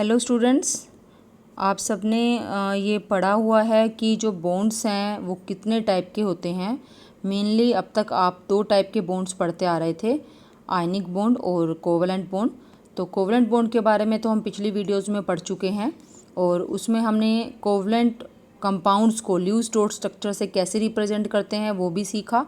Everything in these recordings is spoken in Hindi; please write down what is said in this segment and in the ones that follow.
हेलो स्टूडेंट्स, आप सबने ये पढ़ा हुआ है कि जो बॉन्ड्स हैं वो कितने टाइप के होते हैं। मेनली अब तक आप दो टाइप के बॉन्ड्स पढ़ते आ रहे थे, आयनिक बॉन्ड और कोवलेंट बॉन्ड। तो कोवलेंट बॉन्ड के बारे में तो हम पिछली वीडियोस में पढ़ चुके हैं और उसमें हमने कोवलेंट कंपाउंड्स को ल्यूइस डॉट स्ट्रक्चर से कैसे रिप्रेजेंट करते हैं वो भी सीखा।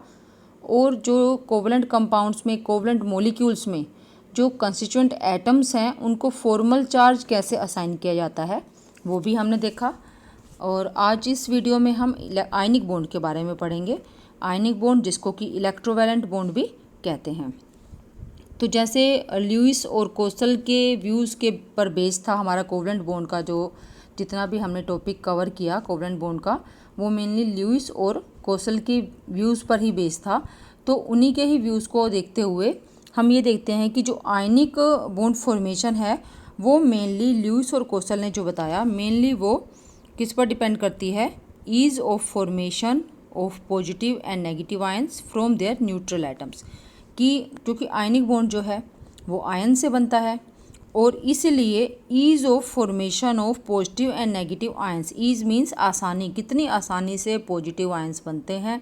और जो कोवलेंट कंपाउंड्स में, कोवलेंट मॉलिक्यूल्स में जो कंस्टिट्यूएंट एटम्स हैं उनको फॉर्मल चार्ज कैसे असाइन किया जाता है वो भी हमने देखा। और आज इस वीडियो में हम आयनिक बॉन्ड के बारे में पढ़ेंगे। आयनिक बॉन्ड जिसको कि इलेक्ट्रोवैलेंट बॉन्ड भी कहते हैं। तो जैसे ल्यूइस और कोसल के व्यूज़ के पर बेस था हमारा कोवलेंट बॉन्ड का, जो जितना भी हमने टॉपिक कवर किया कोवलेंट बॉन्ड का वो मेनली ल्यूइस और कोसल के व्यूज़ पर ही बेस था। तो उन्हीं के ही व्यूज़ को देखते हुए हम ये देखते हैं कि जो आयनिक बॉन्ड फॉर्मेशन है वो मेनली ल्यूइस और कोसल ने जो बताया, मेनली वो किस पर डिपेंड करती है, ease of formation of positive and negative ions from their neutral atoms. कि क्योंकि आयनिक बॉन्ड जो है वो आयन से बनता है और इसलिए ease of formation of positive and negative ions, ease means आसानी, कितनी आसानी से पॉजिटिव आयंस बनते हैं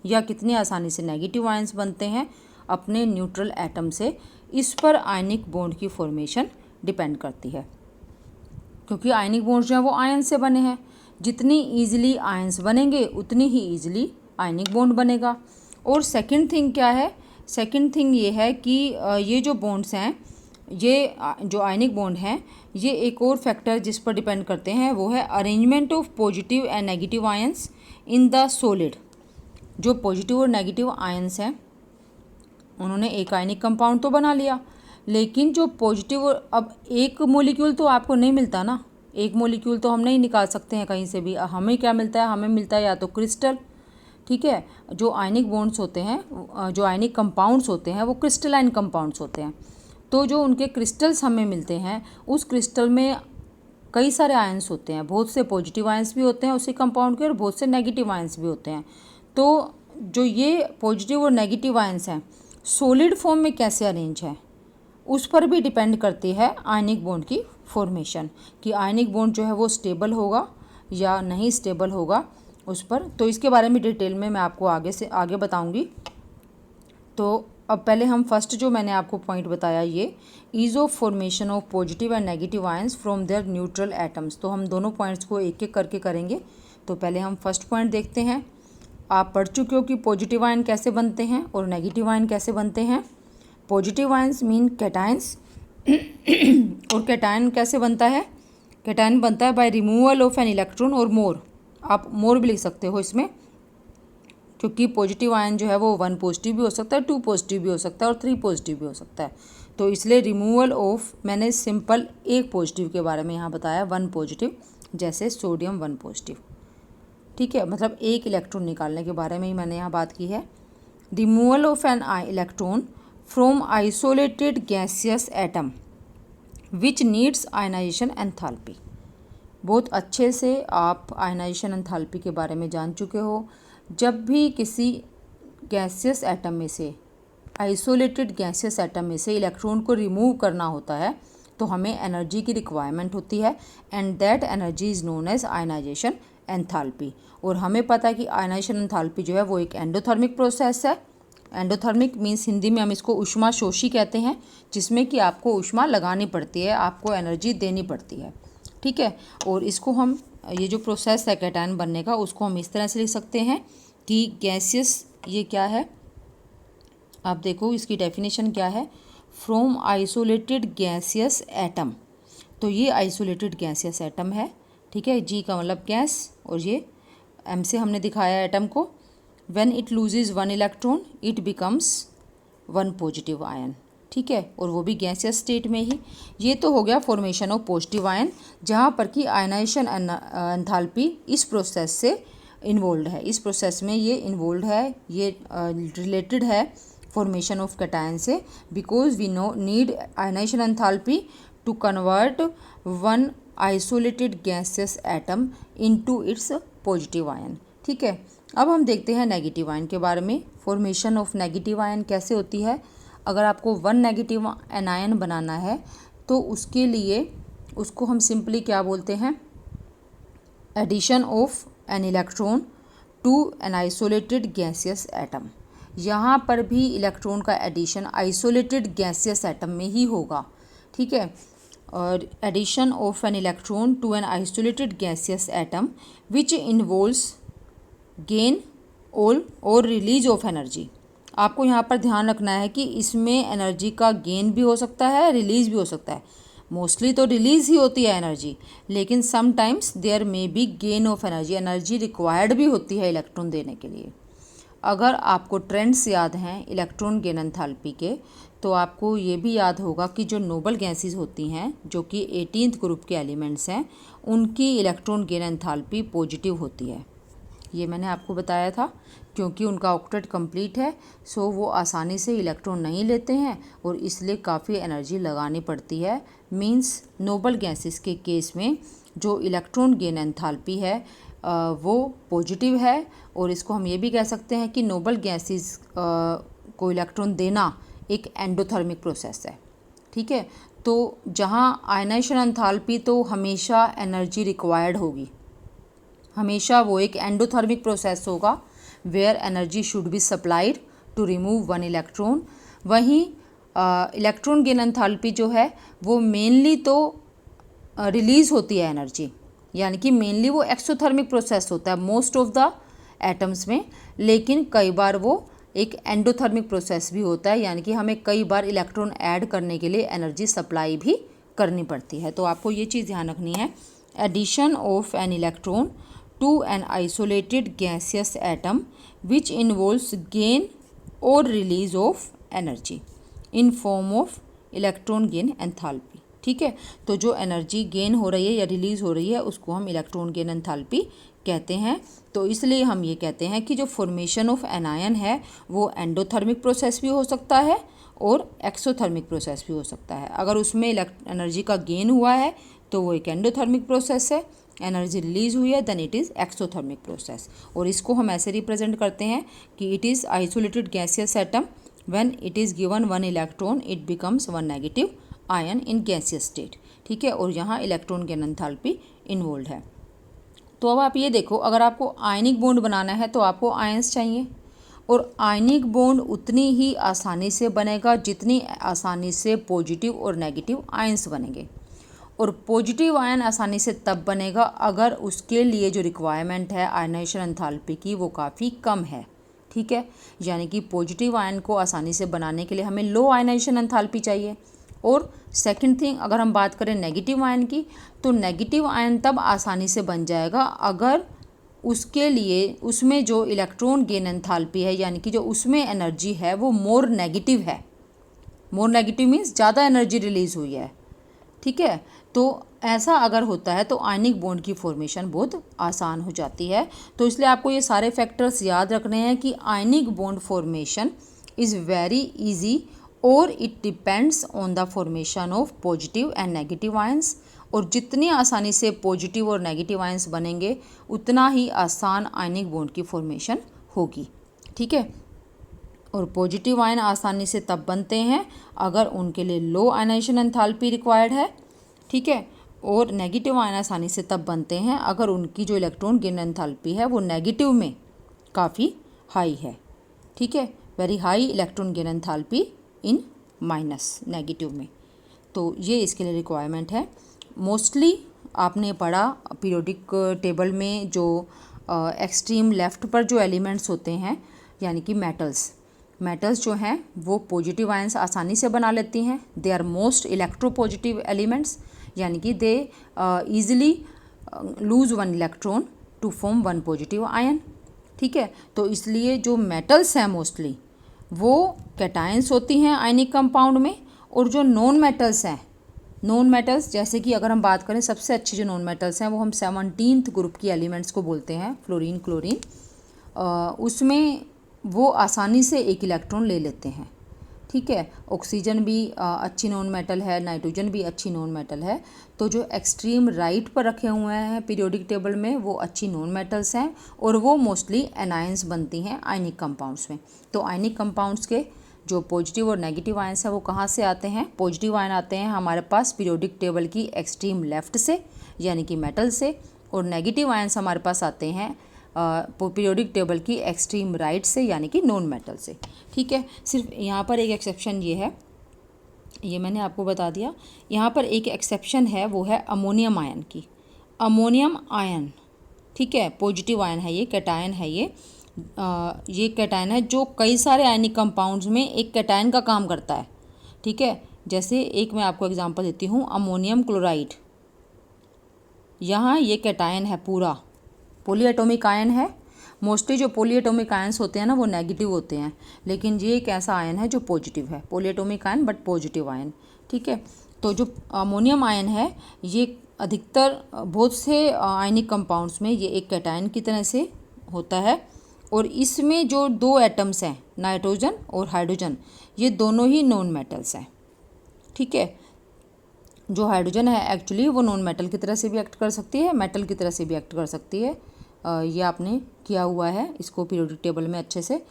या कितनी आसानी से नेगेटिव आयंस बनते हैं अपने न्यूट्रल एटम से, इस पर आयनिक बॉन्ड की फॉर्मेशन डिपेंड करती है। क्योंकि आयनिक बॉन्ड जो है वो आयन से बने हैं, जितनी ईजिली आयंस बनेंगे उतनी ही ईजिली आयनिक बॉन्ड बनेगा। और सेकंड थिंग क्या है, सेकंड थिंग ये है कि ये जो बॉन्ड्स हैं, ये जो आयनिक बॉन्ड हैं, ये एक और फैक्टर जिस पर डिपेंड करते हैं वो है arrangement of positive and negative ions in the solid. जो पॉजिटिव और नेगेटिव आयंस हैं उन्होंने एक आयनिक कंपाउंड तो बना लिया, लेकिन जो पॉजिटिव, अब एक मॉलिक्यूल तो आपको नहीं मिलता ना, एक मॉलिक्यूल तो हम नहीं निकाल सकते हैं कहीं से भी। हमें क्या मिलता है, हमें मिलता है या तो क्रिस्टल, ठीक है। जो आयनिक बॉन्ड्स होते हैं, जो आयनिक कंपाउंड्स होते हैं वो क्रिस्टलाइन कंपाउंड्स होते हैं। तो जो उनके क्रिस्टल्स हमें मिलते हैं उस क्रिस्टल में कई सारे आयंस होते हैं, बहुत से पॉजिटिव आयंस भी होते हैं उसी कंपाउंड के और बहुत से नेगेटिव आयंस भी होते हैं। तो जो ये पॉजिटिव और नेगेटिव आयंस हैं सॉलिड फॉर्म में कैसे अरेंज है उस पर भी डिपेंड करती है आयनिक बॉन्ड की फॉर्मेशन, कि आयनिक बॉन्ड जो है वो स्टेबल होगा या नहीं स्टेबल होगा उस पर। तो इसके बारे में डिटेल में मैं आपको आगे बताऊंगी। तो अब पहले हम फर्स्ट जो मैंने आपको पॉइंट बताया, ये ease of formation of positive and negative ions from their neutral atoms. तो हम दोनों पॉइंट्स को एक एक करके करेंगे। तो पहले हम फर्स्ट पॉइंट देखते हैं। आप पढ़ चुके हो कि पॉजिटिव आयन कैसे बनते हैं और नेगेटिव आयन कैसे बनते हैं। पॉजिटिव आयंस मीन कैटायंस और कैटायन कैसे बनता है, कैटायन बनता है by removal of an electron और मोर। आप मोर भी लिख सकते हो इसमें, क्योंकि पॉजिटिव आयन जो है वो 1 पॉजिटिव भी हो सकता है, 2 पॉजिटिव भी हो सकता है और 3 पॉजिटिव भी हो सकता है। तो इसलिए रिमूवल ऑफ, मैंने सिंपल एक पॉजिटिव के बारे में यहाँ बताया, 1 पॉजिटिव, जैसे सोडियम 1 पॉजिटिव, ठीक है, मतलब एक इलेक्ट्रॉन निकालने के बारे में ही मैंने यहाँ बात की है। Removal of an electron from isolated gaseous atom which needs ionisation enthalpy. बहुत अच्छे से आप आयनाइजेशन एंथैल्पी के बारे में जान चुके हो। जब भी किसी गैसियस एटम में से, आइसोलेटेड गैसियस एटम में से इलेक्ट्रॉन को रिमूव करना होता है तो हमें एनर्जी की रिक्वायरमेंट होती है, and that energy is known as ionisation enthalpy. और हमें पता है कि आयनाइजेशन एंथैल्पी जो है वो एक एंडोथर्मिक प्रोसेस है। एंडोथर्मिक मीन्स हिंदी में हम इसको ऊष्मा शोषी कहते हैं, जिसमें कि आपको ऊष्मा लगानी पड़ती है, आपको एनर्जी देनी पड़ती है, ठीक है। और इसको हम, ये जो प्रोसेस है कैटायन बनने का, उसको हम इस तरह से लिख सकते हैं कि गैसियस, ये क्या है, आप देखो इसकी डेफिनेशन क्या है, फ्रॉम आइसोलेटेड गैसियस एटम। तो ये आइसोलेटेड गैसियस एटम है, ठीक है। जी का मतलब गैस और ये एम से हमने दिखाया एटम को। When it loses 1 electron it becomes 1 positive ion, ठीक है, और वो भी गैसियस स्टेट में ही। ये तो हो गया फॉर्मेशन ऑफ पॉजिटिव आयन, जहाँ पर कि आयनाइजेशन एंथैल्पी इस प्रोसेस से इन्वॉल्व है, इस प्रोसेस में ये इन्वॉल्व है, ये रिलेटेड है फॉर्मेशन ऑफ कैटायन से, because we know need ionisation enthalpy to convert 1 isolated gaseous atom into its positive ion, ठीक है। अब हम देखते हैं नेगेटिव आयन के बारे में। फॉर्मेशन ऑफ नेगेटिव आयन कैसे होती है। अगर आपको 1 नेगेटिव एनायन बनाना है तो उसके लिए उसको हम सिंपली क्या बोलते हैं, addition of an electron to an isolated gaseous atom. यहाँ पर भी इलेक्ट्रॉन का एडिशन आइसोलेटेड गैसियस एटम में ही होगा, ठीक है। और addition of an electron to an isolated gaseous atom which involves gain और रिलीज ऑफ एनर्जी। आपको यहाँ पर ध्यान रखना है कि इसमें एनर्जी का गेन भी हो सकता है, रिलीज भी हो सकता है। मोस्टली तो रिलीज ही होती है एनर्जी, लेकिन sometimes there may be gain of energy, energy required भी होती है इलेक्ट्रॉन देने के लिए। अगर आपको ट्रेंड्स याद हैं इलेक्ट्रॉन गेन एंथैल्पी के, तो आपको ये भी याद होगा कि जो नोबल गैसेस होती हैं, जो कि 18th ग्रुप के एलिमेंट्स हैं, उनकी इलेक्ट्रॉन गेन एंथैल्पी पॉजिटिव होती है। ये मैंने आपको बताया था, क्योंकि उनका ऑक्टेट कंप्लीट है, सो वो आसानी से इलेक्ट्रॉन नहीं लेते हैं और इसलिए काफ़ी एनर्जी लगानी पड़ती है। मींस नोबल गैसेस के केस में जो इलेक्ट्रॉन गेन एंथैल्पी है वो पॉजिटिव है, और इसको हम ये भी कह सकते हैं कि नोबल गैसेस को इलेक्ट्रॉन देना एक एंडोथर्मिक प्रोसेस है, ठीक है। तो जहाँ आयनाइजेशन एंथैल्पी तो हमेशा एनर्जी रिक्वायर्ड होगी, हमेशा वो एक एंडोथर्मिक प्रोसेस होगा where energy should be supplied to remove one electron. वहीं इलेक्ट्रॉन गेन एंथैल्पी जो है वो मेनली तो रिलीज़ होती है एनर्जी, यानी कि मेनली वो एक्सोथर्मिक प्रोसेस होता है मोस्ट ऑफ द एटम्स में, लेकिन कई बार वो एक एंडोथर्मिक प्रोसेस भी होता है, यानी कि हमें कई बार इलेक्ट्रॉन ऐड करने के लिए एनर्जी सप्लाई भी करनी पड़ती है। तो आपको ये चीज़ ध्यान रखनी है, addition of an electron to an isolated gaseous atom which involves gain or release of energy in form of electron gain enthalpy, ठीक है। तो जो एनर्जी गेन हो रही है या रिलीज़ हो रही है उसको हम इलेक्ट्रॉन गेन एंथैल्पी कहते हैं। तो इसलिए हम ये कहते हैं कि जो फॉर्मेशन ऑफ एनायन है वो एंडोथर्मिक प्रोसेस भी हो सकता है और एक्सोथर्मिक प्रोसेस भी हो सकता है। अगर उसमें एनर्जी का गेन हुआ है तो वो एक एंडोथर्मिक प्रोसेस है, एनर्जी रिलीज हुई है then it is exothermic process. और इसको हम ऐसे रिप्रेजेंट करते हैं कि it is isolated gaseous atom when it is given one electron it becomes one negative ion in gaseous state, ठीक है। और यहाँ इलेक्ट्रॉन गेन एंथैल्पी इन्वॉल्व है। तो अब आप ये देखो, अगर आपको आयनिक बॉन्ड बनाना है तो आपको आयंस चाहिए, और आयनिक बॉन्ड उतनी ही आसानी से बनेगा जितनी आसानी से पॉजिटिव और नेगेटिव आयंस बनेंगे। और पॉजिटिव आयन आसानी से तब बनेगा अगर उसके लिए जो रिक्वायरमेंट है आयनाइजेशन एंथैल्पी की वो काफ़ी कम है, ठीक है। यानी कि पॉजिटिव आयन को आसानी से बनाने के लिए हमें लो आयनाइजेशन एंथैल्पी चाहिए। और सेकंड थिंग, अगर हम बात करें नेगेटिव आयन की, तो नेगेटिव आयन तब आसानी से बन जाएगा अगर उसके लिए उसमें जो इलेक्ट्रॉन गेन एंथैल्पी है, यानी कि जो उसमें एनर्जी है वो मोर नेगेटिव है। मोर नेगेटिव मीन्स ज़्यादा एनर्जी रिलीज़ हुई है, ठीक है। तो ऐसा अगर होता है तो आयनिक बॉन्ड की फॉर्मेशन बहुत आसान हो जाती है। तो इसलिए आपको ये सारे फैक्टर्स याद रखने हैं कि ionic bond formation is very easy और it depends on the formation of positive and negative ions. और जितनी आसानी से पॉजिटिव और नेगेटिव आयंस बनेंगे उतना ही आसान आयनिक बॉन्ड की फॉर्मेशन होगी, ठीक है। और पॉजिटिव आयन आसानी से तब बनते हैं अगर उनके लिए लो आयनाइजेशन एंथैल्पी रिक्वायर्ड है, ठीक है। और नेगेटिव आयन आसानी से तब बनते हैं अगर उनकी जो इलेक्ट्रॉन गेन एंथैल्पी है वो नेगेटिव में काफ़ी हाई है, ठीक है। Very high electron gain enthalpy in minus negative में। तो ये इसके लिए रिक्वायरमेंट है। मोस्टली आपने पढ़ा पीरियोडिक टेबल में जो एक्सट्रीम लेफ्ट पर जो एलिमेंट्स होते हैं, यानी कि मेटल्स जो हैं वो पॉजिटिव आयंस आसानी से बना लेती हैं। They are most electropositive elements, यानी कि they easily lose one electron to form one positive ion, ठीक है। तो इसलिए जो मेटल्स हैं मोस्टली वो कैटायंस होती हैं आयनिक कंपाउंड में। और जो नॉन मेटल्स हैं, नॉन मेटल्स जैसे कि अगर हम बात करें सबसे अच्छे जो नॉन मेटल्स हैं वो हम 17th ग्रुप की एलिमेंट्स को बोलते हैं, फ्लोरीन क्लोरीन। उसमें वो आसानी से एक इलेक्ट्रॉन ले लेते हैं, ठीक है। ऑक्सीजन भी अच्छी नॉन मेटल है, नाइट्रोजन भी अच्छी नॉन मेटल है। तो जो एक्सट्रीम राइट पर रखे हुए हैं पीरियोडिक टेबल में वो अच्छी नॉन मेटल्स हैं और वो मोस्टली एनायंस बनती हैं आयनिक कंपाउंड्स में। तो आयनिक कंपाउंड्स के जो पॉजिटिव और नेगेटिव आयंस है वो कहाँ से आते हैं? पॉजिटिव आयन आते हैं हमारे पास पीरियोडिक टेबल की एक्सट्रीम लेफ्ट से यानी कि मेटल से, और नेगेटिव आयंस हमारे पास आते हैं पीरियोडिक टेबल की एक्सट्रीम राइट से यानी कि नॉन मेटल से। ठीक है, सिर्फ यहाँ पर एक एक्सेप्शन ये है, ये मैंने आपको बता दिया। यहाँ पर एक एक्सेप्शन है, वो है अमोनियम आयन की। अमोनियम आयन, ठीक है, पॉजिटिव आयन है ये, कैटायन है ये कैटायन है जो कई सारे आयनिक कंपाउंड्स में एक कैटायन का काम करता है। ठीक है, जैसे एक मैं आपको एग्जांपल देती हूँ, अमोनियम क्लोराइड, यहाँ ये कैटायन है पूरा, पॉलीएटॉमिक आयन है। मोस्टली जो पॉलीएटॉमिक आयन्स होते हैं ना वो नेगेटिव होते हैं, लेकिन ये एक ऐसा आयन है जो पॉजिटिव है, polyatomic ion but positive ion. ठीक है, तो जो अमोनियम आयन है ये अधिकतर बहुत से आयनिक कंपाउंड्स में ये एक कैटायन की तरह से होता है, और इसमें जो दो एटम्स हैं नाइट्रोजन और हाइड्रोजन, ये दोनों ही नॉन मेटल्स हैं। ठीक है, जो हाइड्रोजन है एक्चुअली वो नॉन मेटल की तरह से भी एक्ट कर सकती है, मेटल की तरह से भी एक्ट कर सकती है। ये आपने किया हुआ है इसको पीरियोडिक टेबल में अच्छे से।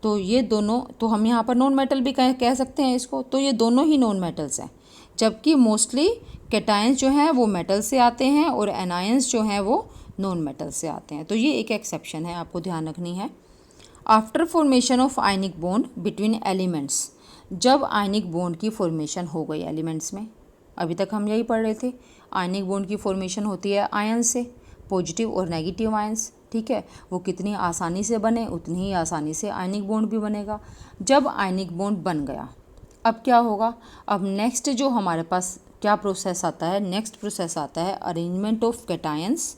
तो ये दोनों, तो हम यहाँ पर नॉन मेटल भी कह सकते हैं इसको, तो ये दोनों ही नॉन मेटल्स हैं। जबकि मोस्टली कैटायंस जो हैं वो मेटल से आते हैं और एनायंस जो हैं वो नॉन मेटल से आते हैं। तो ये एक एक्सेप्शन है, आपको ध्यान रखनी है। After formation of ionic bond between elements, जब आयनिक बॉन्ड की फॉर्मेशन हो गई एलिमेंट्स में, अभी तक हम यही पढ़ रहे थे, आयनिक बॉन्ड की फॉर्मेशन होती है आयन से, पॉजिटिव और नेगेटिव आयंस। ठीक है, वो कितनी आसानी से बने उतनी ही आसानी से आयनिक बॉन्ड भी बनेगा। जब आयनिक बॉन्ड बन गया, अब क्या होगा? अब नेक्स्ट जो हमारे पास क्या प्रोसेस आता है? नेक्स्ट प्रोसेस आता है arrangement of cations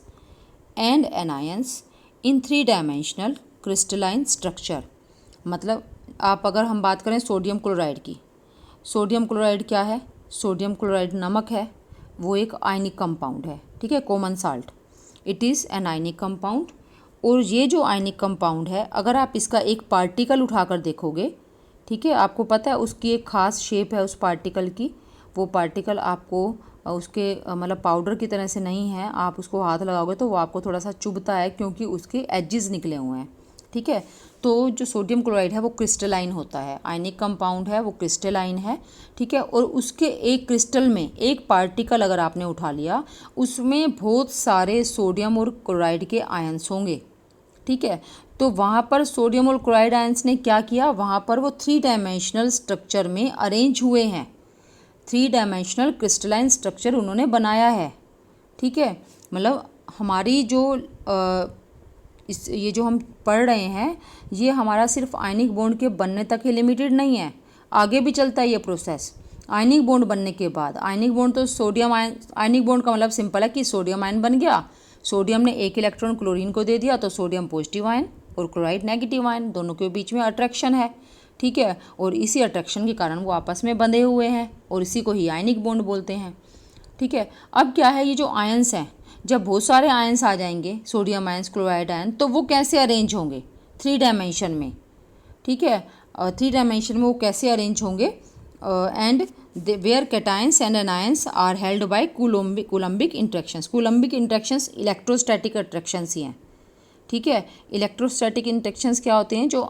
and anions in 3 dimensional crystalline structure. मतलब आप अगर हम बात करें सोडियम क्लोराइड की, सोडियम क्लोराइड क्या है? सोडियम क्लोराइड नमक है, वो एक आयनिक कंपाउंड है। ठीक है, common salt, it is an ionic compound. और ये जो आयनिक कंपाउंड है, अगर आप इसका एक पार्टिकल उठाकर देखोगे, ठीक है, आपको पता है उसकी एक ख़ास शेप है उस पार्टिकल की, वो पार्टिकल आपको उसके मतलब पाउडर की तरह से नहीं है, आप उसको हाथ लगाओगे तो वो आपको थोड़ा सा चुभता है क्योंकि उसके एजेस निकले हुए हैं। ठीक है, तो जो सोडियम क्लोराइड है वो क्रिस्टलाइन होता है, आयनिक कंपाउंड है, वो क्रिस्टलाइन है। ठीक है, और उसके एक क्रिस्टल में एक पार्टिकल अगर आपने उठा लिया, उसमें बहुत सारे सोडियम और क्लोराइड के आयंस होंगे। ठीक है, तो वहाँ पर सोडियम और क्लोराइड आयंस ने क्या किया? वहाँ पर वो 3 डायमेंशनल स्ट्रक्चर में अरेंज हुए हैं, 3 डायमेंशनल क्रिस्टलाइन स्ट्रक्चर उन्होंने बनाया है। ठीक है, मतलब हमारी जो ये जो हम पढ़ रहे हैं, ये हमारा सिर्फ आयनिक बॉन्ड के बनने तक ही लिमिटेड नहीं है, आगे भी चलता है ये प्रोसेस। आयनिक बॉन्ड बनने के बाद, आयनिक बॉन्ड तो सोडियम आयन, आयनिक बॉन्ड का मतलब सिंपल है कि सोडियम आयन बन गया, सोडियम ने एक इलेक्ट्रॉन क्लोरीन को दे दिया, तो सोडियम पॉजिटिव आयन और क्लोराइड नेगेटिव आयन, दोनों के बीच में अट्रैक्शन है। ठीक है, और इसी अट्रैक्शन के कारण वो आपस में बंधे हुए हैं और इसी को ही आयनिक बॉन्ड बोलते हैं। ठीक है, अब क्या है, ये जो आयंस हैं, जब बहुत सारे आयंस आ जाएंगे, सोडियम आयंस, क्लोराइड आयन, तो वो कैसे अरेंज होंगे? 3 डायमेंशन में। ठीक है, 3 डायमेंशन में वो कैसे अरेंज होंगे? And where cations and anions are held by coulombic interactions. Coulombic interactions electrostatic attractions ही हैं। ठीक है, इलेक्ट्रोस्टैटिक इंट्रैक्शंस क्या होते हैं? जो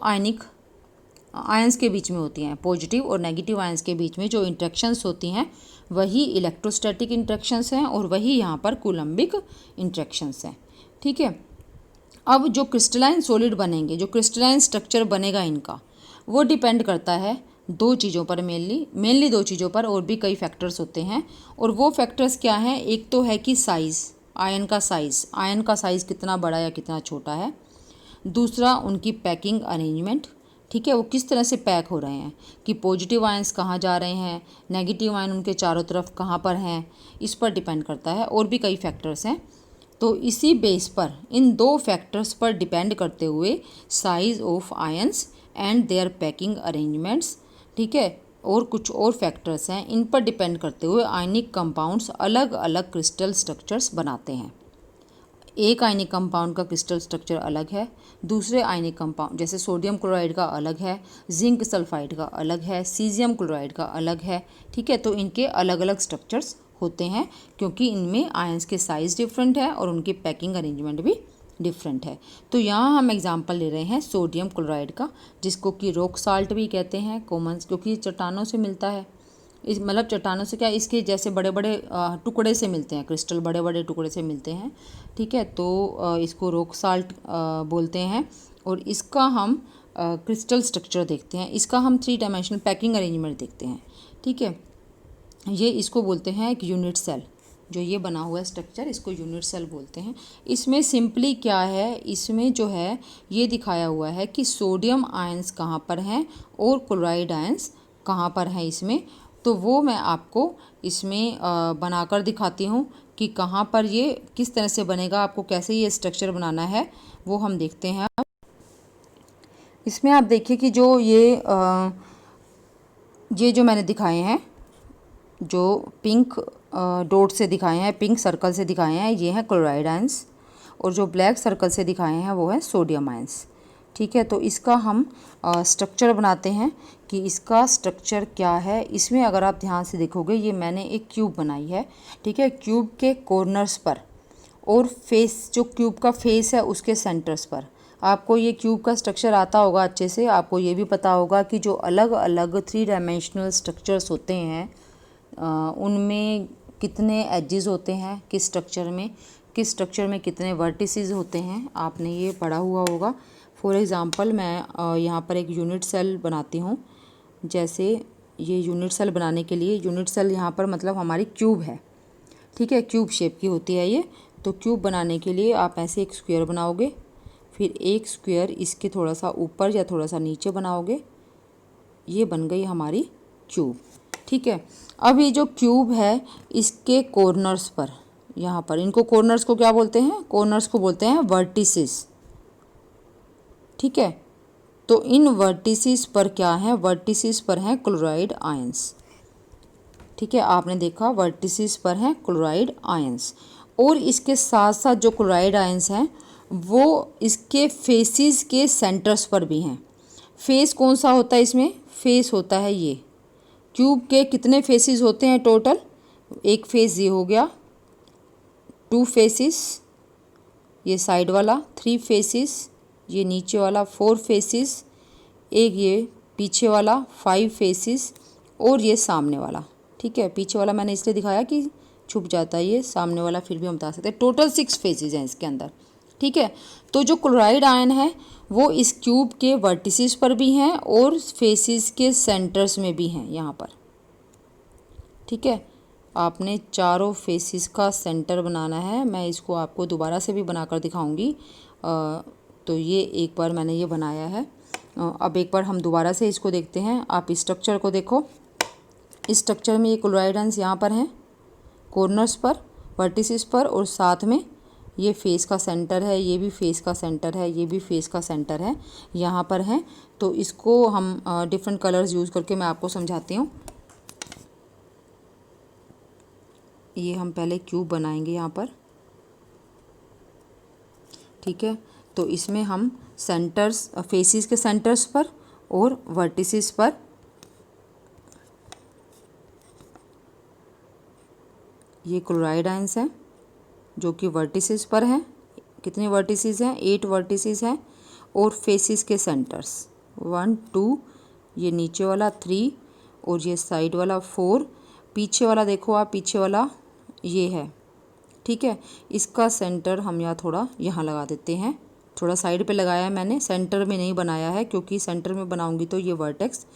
आयंस के बीच में होती हैं, पॉजिटिव और नेगेटिव आयंस के बीच में जो इंट्रैक्शंस होती हैं वही इलेक्ट्रोस्टैटिक इंट्रैक्शंस हैं और वही यहाँ पर कूलम्बिक इंट्रैक्शंस हैं। ठीक है, अब जो क्रिस्टलाइन सॉलिड बनेंगे, जो क्रिस्टलाइन स्ट्रक्चर बनेगा इनका, वो डिपेंड करता है 2 चीज़ों पर, मेनली 2 चीज़ों पर, और भी कई फैक्टर्स होते हैं। और वो फैक्टर्स क्या हैं? एक तो है कि साइज़, आयन का साइज़ कितना बड़ा या कितना छोटा है। दूसरा उनकी पैकिंग अरेंजमेंट, ठीक है, वो किस तरह से पैक हो रहे हैं, कि पॉजिटिव आयंस कहाँ जा रहे हैं, नेगेटिव आयन उनके चारों तरफ कहाँ पर हैं, इस पर डिपेंड करता है। और भी कई फैक्टर्स हैं। तो इसी बेस पर, इन 2 फैक्टर्स पर डिपेंड करते हुए size of ions and their packing arrangements, ठीक है, और कुछ और फैक्टर्स हैं, इन पर डिपेंड करते हुए आयनिक कंपाउंड्स अलग अलग क्रिस्टल स्ट्रक्चर्स बनाते हैं। एक आयनिक कंपाउंड का क्रिस्टल स्ट्रक्चर अलग है, दूसरे आयनिक कंपाउंड जैसे सोडियम क्लोराइड का अलग है, जिंक सल्फाइड का अलग है, सीजियम क्लोराइड का अलग है। ठीक है, तो इनके अलग अलग स्ट्रक्चर्स होते हैं क्योंकि इनमें आयंस के साइज़ डिफरेंट है और उनकी पैकिंग अरेंजमेंट भी डिफरेंट है। तो यहाँ हम एग्जांपल ले रहे हैं सोडियम क्लोराइड का, जिसको कि रॉक साल्ट भी कहते हैं कॉमन, क्योंकि चट्टानों से मिलता है। इस मतलब चट्टानों से क्या, इसके जैसे बड़े बड़े टुकड़े से मिलते हैं, क्रिस्टल बड़े बड़े टुकड़े से मिलते हैं। ठीक है, तो इसको रॉक साल्ट बोलते हैं। और इसका हम क्रिस्टल स्ट्रक्चर देखते हैं, इसका हम 3 डायमेंशनल पैकिंग अरेंजमेंट देखते हैं। ठीक है, ये इसको बोलते हैं एक यूनिट सेल। जो ये बना हुआ है स्ट्रक्चर, इसको यूनिट सेल बोलते हैं। इसमें सिंपली क्या है, इसमें जो है ये दिखाया हुआ है कि सोडियम आयंस कहाँ पर हैं और क्लोराइड आयंस कहाँ पर हैं इसमें। तो वो मैं आपको इसमें बनाकर दिखाती हूँ कि कहाँ पर ये किस तरह से बनेगा, आपको कैसे ये स्ट्रक्चर बनाना है वो हम देखते हैं। इसमें आप देखिए कि जो ये जो मैंने दिखाए हैं, जो पिंक डॉट से दिखाए हैं, पिंक सर्कल से दिखाए हैं, ये हैं क्लोराइड आयंस। और जो ब्लैक सर्कल से दिखाए हैं वो है सोडियम आयंस। ठीक है, तो इसका हम स्ट्रक्चर बनाते हैं कि इसका स्ट्रक्चर क्या है। इसमें अगर आप ध्यान से देखोगे, ये मैंने एक क्यूब बनाई है। ठीक है, क्यूब के कॉर्नर्स पर और फेस, जो क्यूब का फेस है उसके सेंटर्स पर आपको ये क्यूब का स्ट्रक्चर आता होगा अच्छे से। आपको ये भी पता होगा कि जो अलग अलग 3 डायमेंशनल स्ट्रक्चर्स होते हैं उनमें कितने एजेस होते हैं, किस स्ट्रक्चर में कितने वर्टिसेस होते हैं, आपने ये पढ़ा हुआ होगा। फॉर एग्ज़ाम्पल मैं यहाँ पर एक यूनिट सेल बनाती हूँ। जैसे ये यूनिट सेल बनाने के लिए, यूनिट सेल यहाँ पर मतलब हमारी क्यूब है। ठीक है, क्यूब शेप की होती है ये। तो क्यूब बनाने के लिए आप ऐसे एक स्क्वायर बनाओगे, फिर एक स्क्वायर इसके थोड़ा सा ऊपर या थोड़ा सा नीचे बनाओगे, ये बन गई हमारी क्यूब। ठीक है, अब ये जो क्यूब है इसके कॉर्नर्स पर, यहाँ पर इनको कॉर्नर्स को क्या बोलते हैं, कॉर्नर्स को बोलते हैं वर्टिसेस। ठीक है, तो इन वर्टिसेस पर क्या है, वर्टिसेस पर हैं क्लोराइड आयंस। ठीक है, आपने देखा वर्टिसेस पर हैं क्लोराइड आयंस। और इसके साथ साथ जो क्लोराइड आयंस हैं वो इसके फेसिस के सेंटर्स पर भी हैं। फेस कौन सा होता है इसमें, फेस होता है ये। क्यूब के कितने फेसिस होते हैं टोटल, एक फेस ये हो गया, 2 फेसिस, ये साइड वाला 3 फेसिस, ये नीचे वाला 4 फेसिस, एक ये पीछे वाला 5 फेसिस, और ये सामने वाला। ठीक है, पीछे वाला मैंने इसलिए दिखाया कि छुप जाता है, ये सामने वाला फिर भी हम बता सकते हैं। टोटल 6 फेसिस हैं इसके अंदर। ठीक है, तो जो क्लोराइड आयन है वो इस क्यूब के वर्टिसेस पर भी हैं और फेसिस के सेंटर्स में भी हैं यहाँ पर। ठीक है, आपने चारों फेसिस का सेंटर बनाना है। मैं इसको आपको दोबारा से भी बनाकर दिखाऊंगी। तो ये एक बार मैंने ये बनाया है। अब एक बार हम दोबारा से इसको देखते हैं। आप इस स्ट्रक्चर को देखो, इस स्ट्रक्चर में ये क्लोराइड आयंस यहाँ पर हैं कॉर्नर्स पर, वर्टिसेस पर, और साथ में ये फेस का सेंटर है, ये भी फेस का सेंटर है, ये भी फेस का सेंटर है, यहाँ पर है। तो इसको हम डिफरेंट कलर्स यूज़ करके मैं आपको समझाती हूँ। ये हम पहले क्यूब बनाएंगे यहाँ पर। ठीक है, तो इसमें हम सेंटर्स, फेसिस के सेंटर्स पर और वर्टिसेस पर ये क्लोराइड आयंस हैं जो कि वर्टिसेस पर हैं। कितने वर्टिसेस हैं, 8 वर्टिसेस हैं। और फेसिस के सेंटर्स 1 2, ये नीचे वाला 3 और ये साइड वाला 4। पीछे वाला देखो आप, पीछे वाला ये है। ठीक है, इसका सेंटर हम थोड़ा यहाँ लगा देते हैं, थोड़ा साइड पे लगाया है मैंने, सेंटर में नहीं बनाया है क्योंकि सेंटर में बनाऊंगी तो ये वर्टेक्स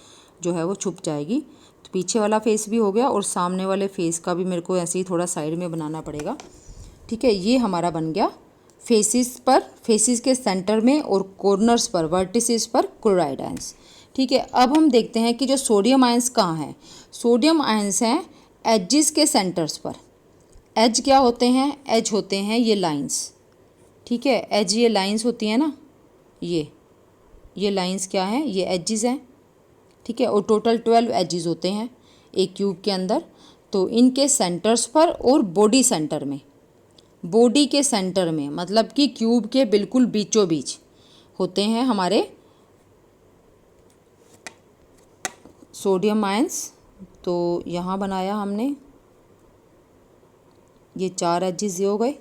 जो है वो छुप जाएगी। तो पीछे वाला फेस भी हो गया और सामने वाले फेस का भी मेरे को ऐसे ही थोड़ा साइड में बनाना पड़ेगा। ठीक है, ये हमारा बन गया फेसिस पर, फेसिस के सेंटर में और कॉर्नर्स पर, वर्टिसेस पर क्लोराइड आयंस। ठीक है, अब हम देखते हैं कि जो सोडियम आयंस कहाँ हैं। सोडियम आयंस हैं एजिस के सेंटर्स पर। एज क्या होते हैं, एज होते हैं ये लाइंस। ठीक है, एज ये लाइंस होती हैं ना, ये लाइंस क्या हैं, ये एजिस हैं। ठीक है, और टोटल 12 एजिस होते हैं एक क्यूब के अंदर। तो इनके सेंटर्स पर और बॉडी सेंटर में, बॉडी के सेंटर में मतलब कि क्यूब के बिल्कुल बीचों बीच होते हैं हमारे सोडियम आयंस। तो यहाँ बनाया हमने, ये 4 एजिस हो गए,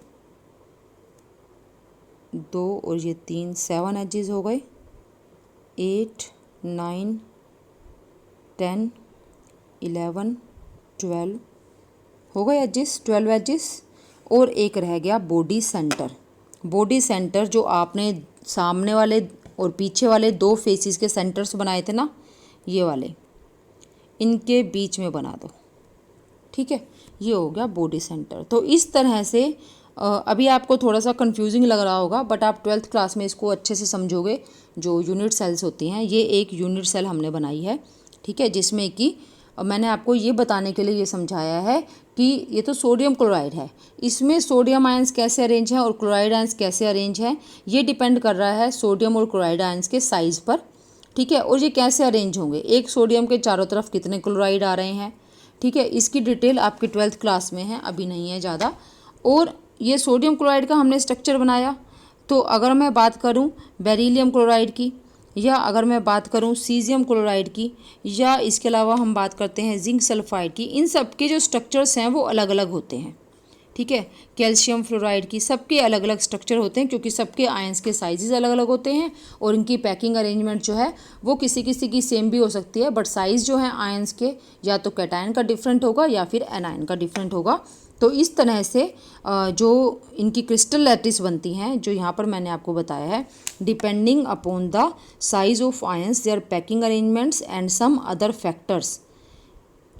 2 और ये 3, 7 एजेस हो गए, 8, 9, 10, 11, 12 हो गए एजेस, 12 एजेस। और एक रह गया बॉडी सेंटर। बॉडी सेंटर जो आपने सामने वाले और पीछे वाले 2 फेसेस के सेंटर्स बनाए थे ना, ये वाले, इनके बीच में बना दो। ठीक है, ये हो गया बॉडी सेंटर। तो इस तरह से अभी आपको थोड़ा सा कंफ्यूजिंग लग रहा होगा, बट आप 12th क्लास में इसको अच्छे से समझोगे। जो यूनिट सेल्स होती हैं, ये एक यूनिट सेल हमने बनाई है, ठीक है, जिसमें कि मैंने आपको ये बताने के लिए ये समझाया है कि ये तो सोडियम क्लोराइड है, इसमें सोडियम आयंस कैसे अरेंज हैं और क्लोराइड आयंस कैसे अरेंज हैं, ये डिपेंड कर रहा है सोडियम और क्लोराइड आयंस के साइज़ पर। ठीक है, और ये कैसे अरेंज होंगे, एक सोडियम के चारों तरफ कितने क्लोराइड आ रहे हैं। ठीक है, इसकी डिटेल आपकी 12th क्लास में है, अभी नहीं है ज़्यादा। और ये सोडियम क्लोराइड का हमने स्ट्रक्चर बनाया। तो अगर मैं बात करूं बेरिलियम क्लोराइड की, या अगर मैं बात करूं सीजियम क्लोराइड की, या इसके अलावा हम बात करते हैं जिंक सल्फाइड की, इन सब के जो स्ट्रक्चर्स हैं वो अलग अलग होते हैं। ठीक है, कैल्शियम फ्लोराइड की, सबके अलग अलग स्ट्रक्चर होते हैं, क्योंकि सबके आयंस के साइजेस अलग अलग होते हैं और इनकी पैकिंग अरेंजमेंट जो है वो किसी किसी की सेम भी हो सकती है, बट साइज़ जो है आयंस के या तो कैटायन का डिफरेंट होगा या फिर एनायन का डिफरेंट होगा। तो इस तरह से जो इनकी क्रिस्टल लैटिस बनती हैं, जो यहाँ पर मैंने आपको बताया है, depending upon the size of ions, their packing arrangements and some other factors.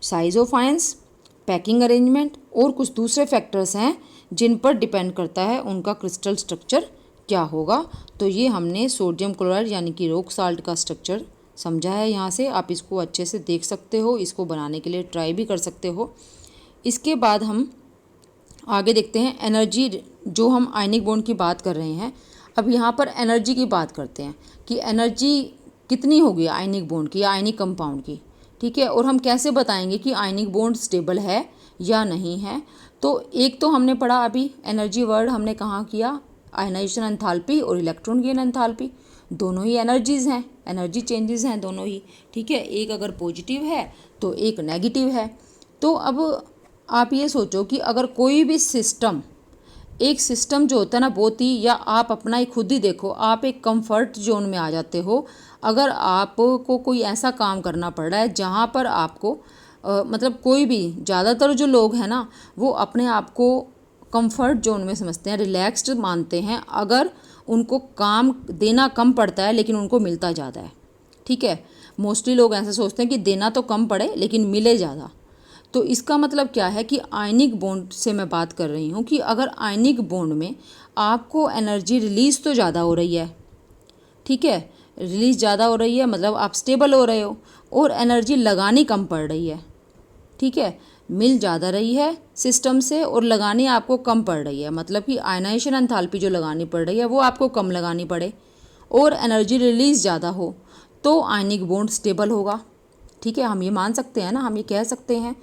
Size of ions, packing arrangement और कुछ दूसरे फैक्टर्स हैं जिन पर डिपेंड करता है उनका क्रिस्टल स्ट्रक्चर क्या होगा। तो ये हमने सोडियम क्लोराइड यानी कि रॉक साल्ट का स्ट्रक्चर समझा है। यहाँ से आप इसको अच्छे से देख सकते हो, इसको बनाने के लिए ट्राई भी कर सकते हो। इसके बाद हम आगे देखते हैं एनर्जी। जो हम आयनिक बॉन्ड की बात कर रहे हैं, अब यहाँ पर एनर्जी की बात करते हैं कि एनर्जी कितनी होगी आयनिक बॉन्ड की या आयनिक कंपाउंड की। ठीक है, और हम कैसे बताएंगे कि आयनिक बॉन्ड स्टेबल है या नहीं है। तो एक तो हमने पढ़ा अभी एनर्जी वर्ड हमने कहाँ किया, आयनाइजेशन एंथैल्पी और इलेक्ट्रॉन गेन एंथैल्पी, दोनों ही एनर्जीज़ हैं, एनर्जी चेंजेस हैं दोनों ही। ठीक है, एक अगर पॉजिटिव है तो एक नेगेटिव है। तो अब आप ये सोचो कि अगर कोई भी सिस्टम, एक सिस्टम जो होता है ना बहुत ही, या आप अपना ही खुद ही देखो, आप एक कंफर्ट जोन में आ जाते हो अगर आपको कोई ऐसा काम करना पड़ रहा है जहाँ पर आपको मतलब कोई भी, ज़्यादातर जो लोग हैं ना वो अपने आप को कंफर्ट जोन में समझते हैं, रिलैक्स्ड मानते हैं अगर उनको काम देना कम पड़ता है लेकिन उनको मिलता ज़्यादा है। ठीक है, मोस्टली लोग ऐसे सोचते हैं कि देना तो कम पड़े लेकिन मिले ज़्यादा। तो इसका मतलब क्या है कि आयनिक बॉन्ड से मैं बात कर रही हूँ कि अगर आयनिक बॉन्ड में आपको एनर्जी रिलीज़ तो ज़्यादा हो रही है, ठीक है, रिलीज़ ज़्यादा हो रही है मतलब आप स्टेबल हो रहे हो, और एनर्जी लगानी कम पड़ रही है। ठीक है, मिल ज़्यादा रही है सिस्टम से और लगानी आपको कम पड़ रही है, मतलब कि आयनाइजेशन एंथैल्पी जो लगानी पड़ रही है वो आपको कम लगानी पड़े, और एनर्जी रिलीज़ ज़्यादा हो तो आयनिक बॉन्ड स्टेबल होगा। ठीक है, हम ये मान सकते हैं ना, हम ये कह सकते हैं।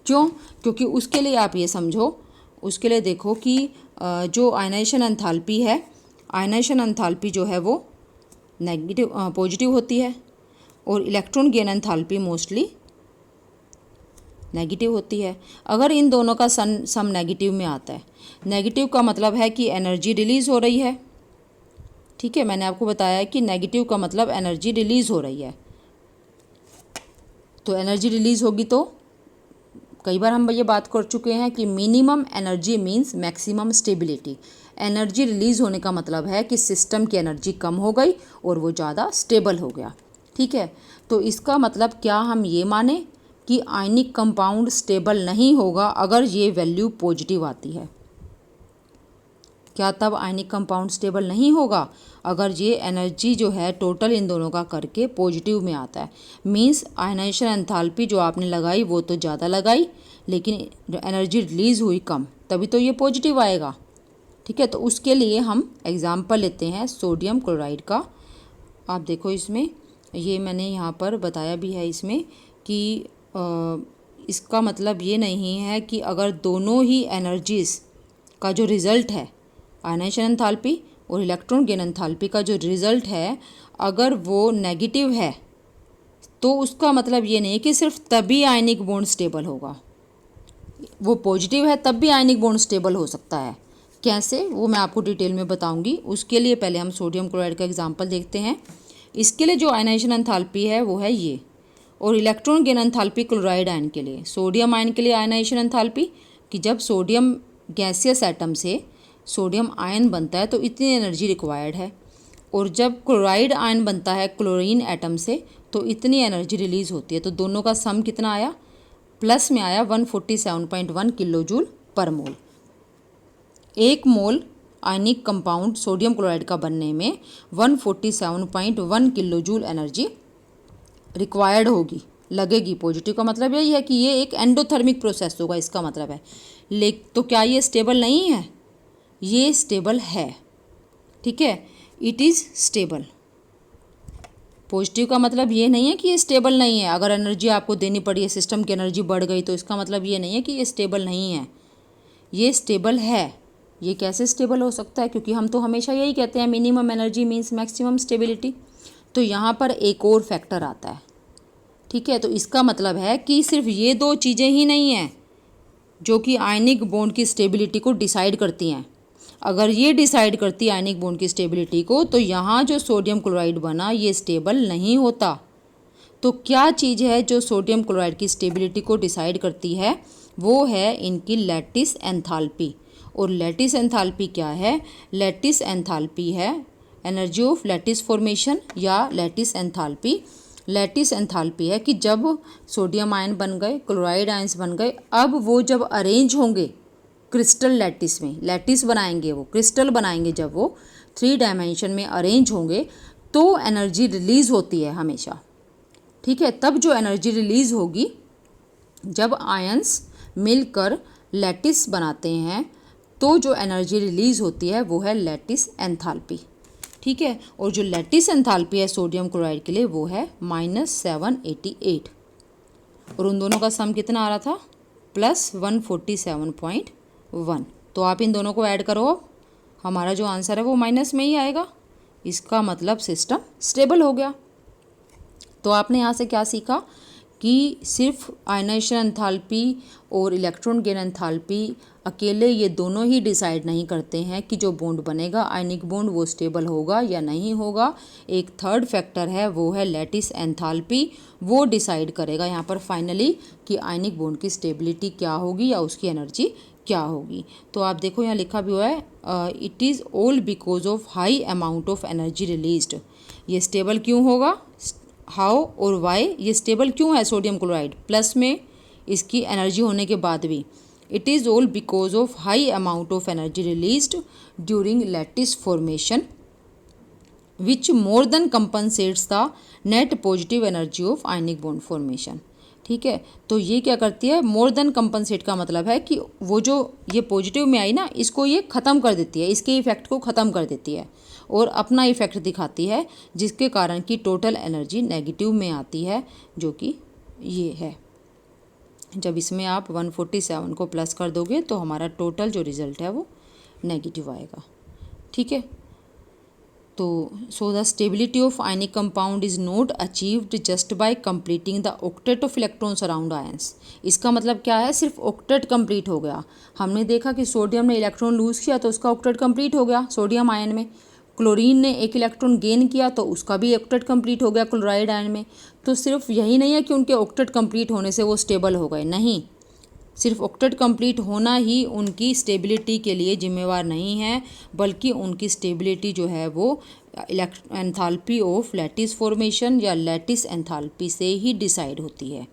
क्यों? क्योंकि उसके लिए आप ये समझो, उसके लिए देखो कि जो आयनाइजेशन एंथैल्पी है, आयनाइजेशन एंथैल्पी जो है वो नेगेटिव पॉजिटिव होती है, और electron gain enthalpy mostly negative होती है। अगर इन दोनों का सम नेगेटिव में आता है, नेगेटिव का मतलब है कि एनर्जी रिलीज़ हो रही है। ठीक है, मैंने आपको बताया कि नेगेटिव का मतलब एनर्जी रिलीज़ हो रही है। तो एनर्जी रिलीज़ होगी तो कई बार हम ये बात कर चुके हैं कि minimum energy means maximum stability. Energy release होने का मतलब है कि सिस्टम की एनर्जी कम हो गई और वो ज़्यादा स्टेबल हो गया। ठीक है, तो इसका मतलब क्या हम ये माने कि आयनिक कंपाउंड स्टेबल नहीं होगा अगर ये वैल्यू पॉजिटिव आती है? क्या तब आयनिक कंपाउंड स्टेबल नहीं होगा अगर ये एनर्जी जो है टोटल इन दोनों का करके पॉजिटिव में आता है? मींस आयनाइजेशन एंथैल्पी जो आपने लगाई वो तो ज़्यादा लगाई लेकिन एनर्जी रिलीज़ हुई कम, तभी तो ये पॉजिटिव आएगा। ठीक है, तो उसके लिए हम एग्जाम्पल लेते हैं सोडियम क्लोराइड का। आप देखो इसमें, ये मैंने यहाँ पर बताया भी है इसमें कि इसका मतलब ये नहीं है कि अगर दोनों ही एनर्जीज़ का जो रिज़ल्ट है, आयनाइजेशन एंथैल्पी और इलेक्ट्रॉन गेन एंथैल्पी का जो रिज़ल्ट है, अगर वो नेगेटिव है तो उसका मतलब ये नहीं कि सिर्फ तभी आयनिक बॉन्ड स्टेबल होगा। वो पॉजिटिव है तब भी आयनिक बॉन्ड स्टेबल हो सकता है। कैसे, वो मैं आपको डिटेल में बताऊंगी। उसके लिए पहले हम सोडियम क्लोराइड का एग्जांपल देखते हैं। इसके लिए जो आयनाइजेशन एंथैल्पी है वो है ये, और electron gain enthalpy chloride ion के लिए, सोडियम आयन के लिए आयनाइजेशन एंथैल्पी कि जब सोडियम गैसियस एटम से सोडियम आयन बनता है तो इतनी एनर्जी रिक्वायर्ड है, और जब क्लोराइड आयन बनता है क्लोरीन एटम से तो इतनी एनर्जी रिलीज होती है। तो दोनों का सम कितना आया, प्लस में आया 147.1 किलो जूल पर मोल। 1 मोल आयनिक कंपाउंड सोडियम क्लोराइड का बनने में 147.1 किलो जूल एनर्जी रिक्वायर्ड होगी, लगेगी। पॉजिटिव का मतलब यही है कि ये एक एंडोथर्मिक प्रोसेस होगा, इसका मतलब है। तो क्या ये स्टेबल नहीं है? ये स्टेबल है, ठीक है, इट इज़ स्टेबल। पॉजिटिव का मतलब ये नहीं है कि ये स्टेबल नहीं है। अगर एनर्जी आपको देनी पड़ी है, सिस्टम की एनर्जी बढ़ गई, तो इसका मतलब ये नहीं है कि ये स्टेबल नहीं है, ये स्टेबल है। ये कैसे स्टेबल हो सकता है? क्योंकि हम तो हमेशा यही कहते हैं minimum energy means maximum stability. तो यहाँ पर एक और फैक्टर आता है, ठीक है। तो इसका मतलब है कि सिर्फ ये दो चीज़ें ही नहीं हैं जो कि आयनिक बॉन्ड की स्टेबिलिटी को डिसाइड करती हैं। अगर ये डिसाइड करती है आयनिक बॉन्ड की स्टेबिलिटी को, तो यहाँ जो सोडियम क्लोराइड बना ये स्टेबल नहीं होता। तो क्या चीज़ है जो सोडियम क्लोराइड की स्टेबिलिटी को डिसाइड करती है? वो है इनकी लैटिस एंथैल्पी। और लैटिस एंथैल्पी क्या है? लैटिस एंथैल्पी है एनर्जी ऑफ लैटिस फॉर्मेशन या लैटिस एंथैल्पी। लैटिस एंथैल्पी है कि जब सोडियम आयन बन गए, क्लोराइड आयंस बन गए, अब वो जब अरेंज होंगे क्रिस्टल लैटिस में, लैटिस बनाएंगे, वो क्रिस्टल बनाएंगे, जब वो 3 डायमेंशन में अरेंज होंगे तो एनर्जी रिलीज़ होती है हमेशा, ठीक है। तब जो एनर्जी रिलीज़ होगी जब आयंस मिलकर लैटिस बनाते हैं, तो जो एनर्जी रिलीज़ होती है वो है लैटिस एंथैल्पी, ठीक है। और जो लैटिस एंथैल्पी है सोडियम क्लोराइड के लिए वो है -788, और उन दोनों का सम कितना आ रहा था? प्लस 147.1। तो आप इन दोनों को ऐड करो, अब हमारा जो आंसर है वो माइनस में ही आएगा। इसका मतलब सिस्टम स्टेबल हो गया। तो आपने यहाँ से क्या सीखा कि सिर्फ आयनाइजेशन एंथैल्पी और इलेक्ट्रॉन गेन एंथैल्पी अकेले ये दोनों ही डिसाइड नहीं करते हैं कि जो बॉन्ड बनेगा आयनिक बॉन्ड वो स्टेबल होगा या नहीं होगा। एक थर्ड फैक्टर है, वो है लैटिस एंथैल्पी। वो डिसाइड करेगा यहाँ पर फाइनली कि आयनिक बॉन्ड की स्टेबिलिटी क्या होगी या उसकी एनर्जी क्या होगी। तो आप देखो यहाँ लिखा भी हुआ है, it is all because of high amount of energy released. ये स्टेबल क्यों होगा, हाउ और वाई, ये स्टेबल क्यों है सोडियम क्लोराइड प्लस में इसकी एनर्जी होने के बाद भी? It is all because of high amount of energy released during lattice formation which more than compensates the net positive energy of ionic bond formation, ठीक है। तो ये क्या करती है? मोर देन कंपनसेट का मतलब है कि वो जो ये पॉजिटिव में आई ना, इसको ये ख़त्म कर देती है, इसके इफेक्ट को ख़त्म कर देती है और अपना इफेक्ट दिखाती है, जिसके कारण कि टोटल एनर्जी नेगेटिव में आती है, जो कि ये है। जब इसमें आप 147 को प्लस कर दोगे तो हमारा टोटल जो रिज़ल्ट है वो नेगेटिव आएगा, ठीक है। तो so the stability of ionic compound is not achieved just by completing the octet of electrons around ions. इसका मतलब क्या है? सिर्फ ऑक्टेट कंप्लीट हो गया। हमने देखा कि सोडियम ने इलेक्ट्रॉन लूज़ किया तो उसका ऑक्टेट कंप्लीट हो गया सोडियम आयन में। क्लोरीन ने एक इलेक्ट्रॉन गेन किया तो उसका भी ऑक्टेट कंप्लीट हो गया क्लोराइड आयन में। तो सिर्फ यही नहीं है कि उनके ऑक्टेट कंप्लीट होने से वो स्टेबल हो गए, नहीं, सिर्फ ऑक्टेट कंप्लीट होना ही उनकी स्टेबिलिटी के लिए जिम्मेवार नहीं है, बल्कि उनकी स्टेबिलिटी जो है वो एंथैल्पी ऑफ लैटिस फॉर्मेशन या लैटिस एंथैल्पी से ही डिसाइड होती है।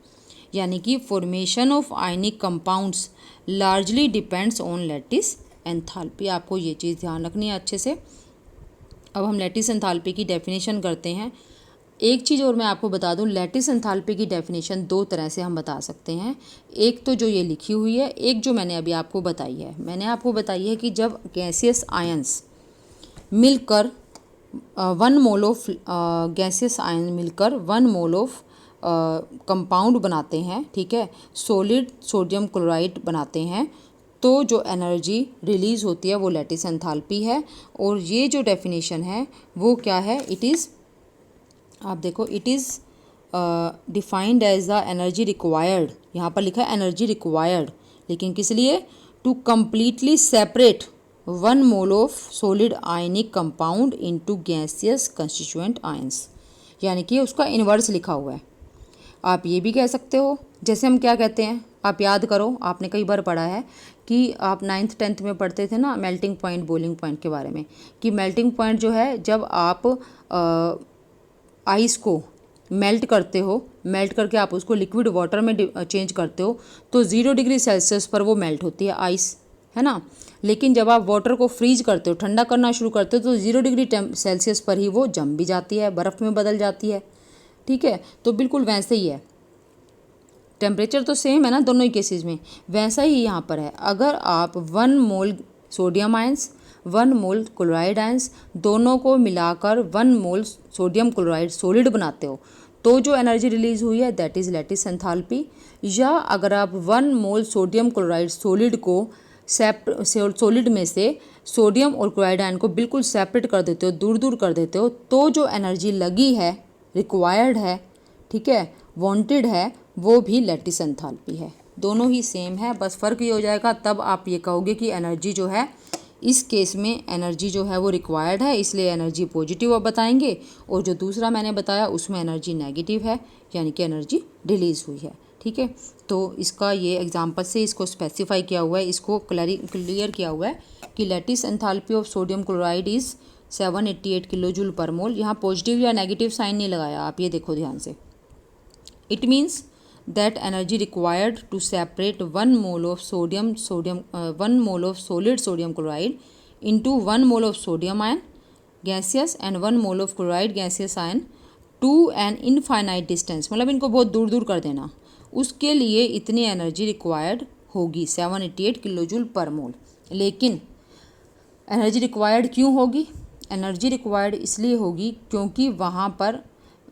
यानी कि formation of ionic compounds largely depends on lattice enthalpy. आपको ये चीज़ ध्यान रखनी है अच्छे से। अब हम लैटिस एंथैल्पी की डेफिनेशन करते हैं। एक चीज़ और मैं आपको बता दूं, लैटिस एंथैल्पी की डेफिनेशन 2 तरह से हम बता सकते हैं। एक तो जो ये लिखी हुई है, एक जो मैंने अभी आपको बताई है। मैंने आपको बताई है कि जब गैसियस आयंस मिलकर 1 मोल ऑफ गैसियस आयन मिलकर 1 मोल ऑफ कंपाउंड बनाते हैं, ठीक है, सॉलिड सोडियम क्लोराइड बनाते हैं, तो जो एनर्जी रिलीज़ होती है वो लैटिस एंथैल्पी है। और ये जो डेफिनेशन है वो क्या है? इट इज़, आप देखो, it is defined as the energy required. यहाँ पर लिखा है एनर्जी रिक्वायर्ड, लेकिन किस लिए? To completely separate 1 mole of solid ionic compound into gaseous constituent ions, यानी कि उसका इन्वर्स लिखा हुआ है। आप ये भी कह सकते हो, जैसे हम क्या कहते हैं, आप याद करो, आपने कई बार पढ़ा है कि आप 9th 10th में पढ़ते थे ना मेल्टिंग पॉइंट बॉइलिंग पॉइंट के बारे में, कि मेल्टिंग पॉइंट जो है जब आप आइस को मेल्ट करते हो, मेल्ट करके आप उसको लिक्विड वाटर में चेंज करते हो तो 0 डिग्री सेल्सियस पर वो मेल्ट होती है आइस, है ना। लेकिन जब आप वाटर को फ्रीज करते हो, ठंडा करना शुरू करते हो तो 0 डिग्री सेल्सियस पर ही वो जम भी जाती है, बर्फ़ में बदल जाती है। ठीक है, तो बिल्कुल वैसे ही है, टेम्परेचर तो सेम है ना दोनों ही केसेस में, वैसा ही यहाँ पर है। अगर आप 1 मोल सोडियम आयंस 1 मोल क्लोराइड आयंस दोनों को मिलाकर 1 मोल सोडियम क्लोराइड सॉलिड बनाते हो तो जो एनर्जी रिलीज हुई है दैट इज़ लैटिस एंथैल्पी। या अगर आप 1 मोल सोडियम क्लोराइड सॉलिड को सॉलिड में से सोडियम और क्लोराइड आयन को बिल्कुल सेपरेट कर देते हो, दूर दूर कर देते हो, तो जो एनर्जी लगी है, रिक्वायर्ड है, ठीक है, वांटेड है, वो भी लैटिस एंथैल्पी है। दोनों ही सेम है, बस फ़र्क ये हो जाएगा तब आप ये कहोगे कि एनर्जी जो है, इस केस में एनर्जी जो है वो रिक्वायर्ड है इसलिए एनर्जी पॉजिटिव आप बताएंगे, और जो दूसरा मैंने बताया उसमें एनर्जी नेगेटिव है, यानी कि एनर्जी रिलीज़ हुई है। ठीक है, तो इसका ये एग्जांपल से इसको स्पेसिफाई किया हुआ है, इसको क्लियर किया हुआ है कि lattice enthalpy of sodium chloride is 788 kilo joule per mole. यहाँ पॉजिटिव या नेगेटिव साइन नहीं लगाया, आप ये देखो ध्यान से। It means that energy required to separate 1 mole of 1 mole of solid sodium chloride into 1 mole of sodium ion gaseous and 1 mole of chloride gaseous ion to an infinite distance, मतलब इनको बहुत दूर दूर कर देना, उसके लिए इतनी एनर्जी रिक्वायर्ड होगी 788 किलो जूल पर मोल। लेकिन एनर्जी रिक्वायर्ड क्यों होगी? एनर्जी रिक्वायर्ड इसलिए होगी क्योंकि वहाँ पर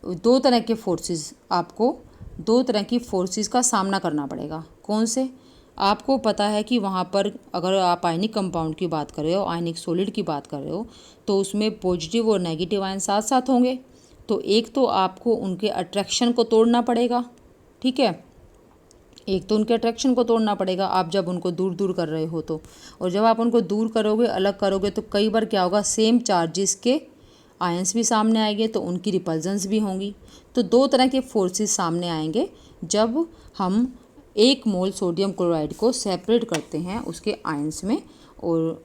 दो तरह के फोर्सेस, आपको दो तरह की फोर्सेस का सामना करना पड़ेगा। कौन से? आपको पता है कि वहाँ पर अगर आप आयनिक कंपाउंड की बात कर रहे हो, आयनिक सॉलिड की बात कर रहे हो, तो उसमें पॉजिटिव और नेगेटिव आयन साथ साथ होंगे। तो एक तो आपको उनके अट्रैक्शन को तोड़ना पड़ेगा, ठीक है, एक तो उनके अट्रैक्शन को तोड़ना पड़ेगा आप जब उनको दूर दूर कर रहे हो तो, और जब आप उनको दूर करोगे, अलग करोगे, तो कई बार क्या होगा, सेम चार्जेस के आयंस भी सामने आएंगे तो उनकी रिपल्जेंस भी होंगी। तो दो तरह के फोर्सेस सामने आएंगे जब हम 1 मोल सोडियम क्लोराइड को सेपरेट करते हैं उसके आयंस में। और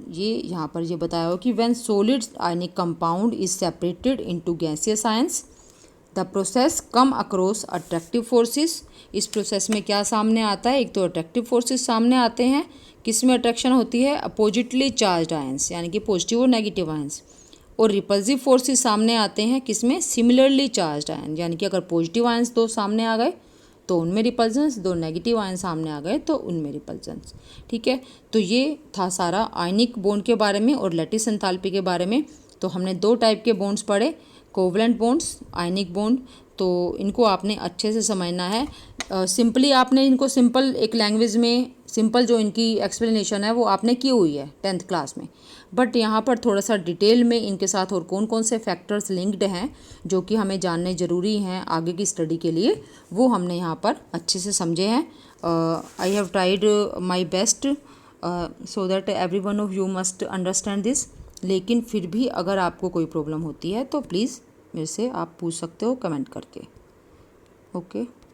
ये यहाँ पर ये बताया हो कि when solid ionic compound is separated into gaseous ions the process come across attractive forces. इस प्रोसेस में क्या सामने आता है? एक तो अट्रैक्टिव फोर्सेस सामने आते हैं, किस में अट्रैक्शन होती है? अपोजिटली चार्ज आयंस, यानी कि पॉजिटिव और नेगेटिव आयंस। और रिपल्सिव फोर्सेस सामने आते हैं किसमें? सिमिलरली चार्ज आयन, यानी कि अगर पॉजिटिव आयंस दो सामने आ गए तो उनमें रिपल्जेंस, दो नेगेटिव आयन सामने आ गए तो उनमें रिपल्जेंस। ठीक है, तो ये था सारा आयनिक बॉन्ड के बारे में और लैटिस एंथैल्पी के बारे में। तो हमने दो टाइप के बॉन्ड्स पढ़े, कोवलेंट बॉन्ड्स, आयनिक बॉन्ड। तो इनको आपने अच्छे से समझना है। सिंपली आपने इनको सिंपल एक लैंग्वेज में सिंपल जो इनकी एक्सप्लेनेशन है वो आपने की हुई है 10th क्लास में, बट यहाँ पर थोड़ा सा डिटेल में इनके साथ और कौन कौन से फैक्टर्स लिंक्ड हैं जो कि हमें जानने ज़रूरी हैं आगे की स्टडी के लिए, वो हमने यहाँ पर अच्छे से समझे हैं। I have tried my best so that every one of you must understand this. लेकिन फिर भी अगर आपको कोई प्रॉब्लम होती है तो प्लीज़ मेरे से आप पूछ सकते हो कमेंट करके। ओके।